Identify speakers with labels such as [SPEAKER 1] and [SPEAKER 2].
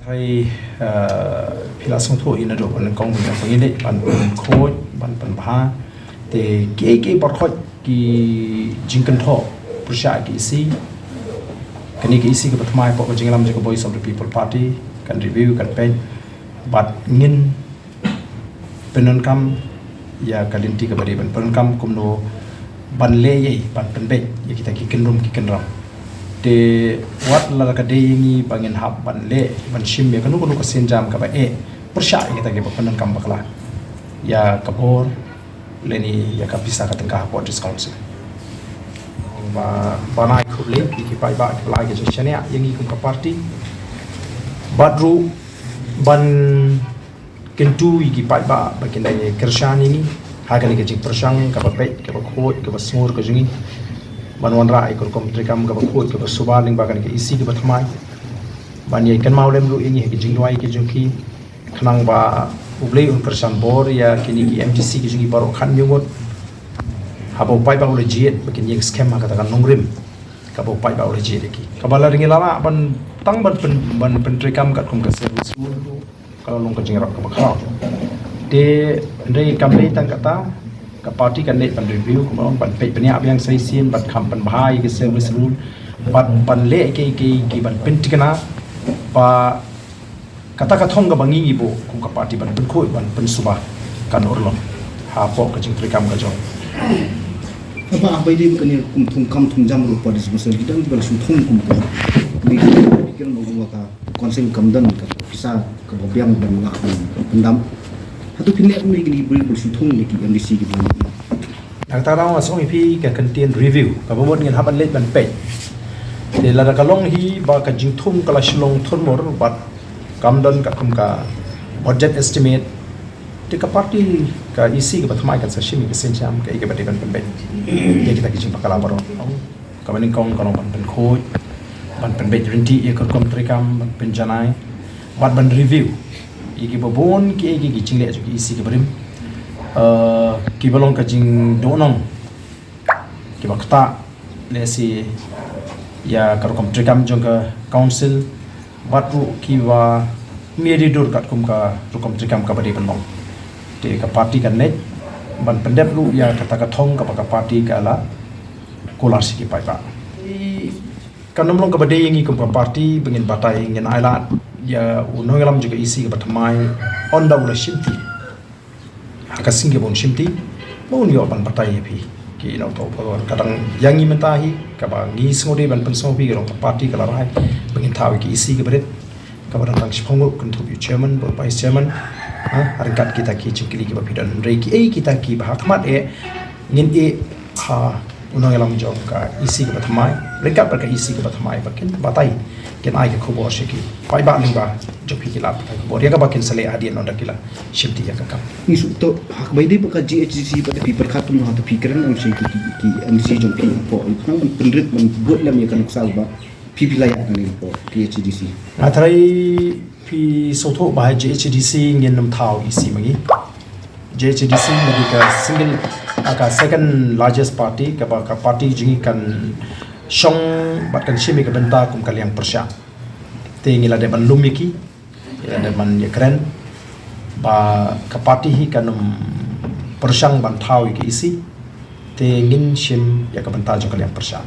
[SPEAKER 1] Hai pila song thu in ado ban kong ban pangin dei ban khoi ban pynbha te ke bor khoi ki jingkan tho pusha ki si kani ki si ke pathmai po jinglam je voice of the people party kan review kan pen but ngin penon kam ya kalinti ke bari ban penon kam kumno ban le ye ban penbe ya kita ki kenrum ki kenram de wat la ka de ni bangin hab ban le ban shim ya kanu ka senjam ka ba persya kita ke penon kam bakla ya kabor leni ya ka bisa ka tengah po discount ba banai khule ki pai ba la ke chane yang ikum ka party badru ban kentu ki pai ba bakin dai kershan ini hagan ke jing persang ka ba pe ka ba khot ka ba smur ka jingi banwan rai ko kom trikam ka ba khot ka ba subaling bagan ke isi ka ba thamai ban ye kan maulem lu ini ke jing wai ke jungki khnang ba ublei un kersan bor ya kini ki MTC ki jingi baro khan yungot habo pai ba ule jiet bakin yang scam ha katakan nongrim ka bo pai ba ule jiet ki kabala ringi lama ban tang ban trikam kat kum ka service kalau long ka jingrap ka ba khaw de ndai kamle tang kata ka party kan net ban review ko ban pe penya abyang sai sim ban kham ban bhai ke service rule ban le ke ban pentikana pa kata ka thong ka bangi ibo kum ka party ban khoi ban suba kan orlo ha po ka jing trikam ka jo
[SPEAKER 2] apa dia bukan kum thum jam ru pa dis masal kita bal su thum kum pa ni pikir mo ka konsel kamdan ka bisa ka bobyang ban la pendam hatu pinne ni gini bal su thum ni ki MDC ki ban
[SPEAKER 1] ang tarang asong ipi ka content review ka bomod ngin haban let ban pe de la ka long hi ba ka jing thum kala shlong thon mor bat kamdan ka kum ka budget estimate te ka party ka isi ka pathmai kan sa shimi ka senjam ka ike batiban pemben ye kita ki jimpa kala baro ka maning kong kono ban pen khoi ban pemben rinti ye kon kom trikam ban penjanai ban review iki babon ki ki jingle ki isi ka barim ki balong ka jing donong ki bakta lesi ya ka kom trikam jong ka council batu ki wa meridur kat kum ka rukom trikam ka bari ban de ka party kan net ban pendep lu ya kata ka thong ka party ka la kolar siki pai pa kan nomlong ka bade yangi kum party bengin batai ngin ailat ya unongalam juga isi ka batmai onda ula shimti ka singe bon shimti bon yo ban batai pi ki no to por kadang yangi mentahi ka ba ngi ngode ban penso pi ka party ka la rai bengin tawi ki isi ka bret ka ba tang shpongo contribute chairman or vice chairman harkat kita ki chukili ki bapidan reiki kita ki bahakmat ngin ha unang elam jong ka isi ka bathmai rekat ka isi ka bathmai bakin batai ken ai ka khobor shiki pai ba lingba jopi ki lap ka khobor ya ka bakin sale adian onda kila shifti ya ka kam
[SPEAKER 2] ni su to hak bai de ka GHC pa de paper khatum ha to pikiran am shi ki MDC jong ki po nang pendrit man buat lam ya kan ksal ba PP la ya ni po KHADC
[SPEAKER 1] atrai pi soto ba GHADC ngin nam thau isi mangi GHADC magi ka single ka second largest party ka party jingi kan shong bat kan shimi ka benta kum kaliang persya te ngila de ban lumiki ila de man yakren ba ka party hi kanum persyang ban thau ki isi te ngin shim ya ka benta jo kaliang persya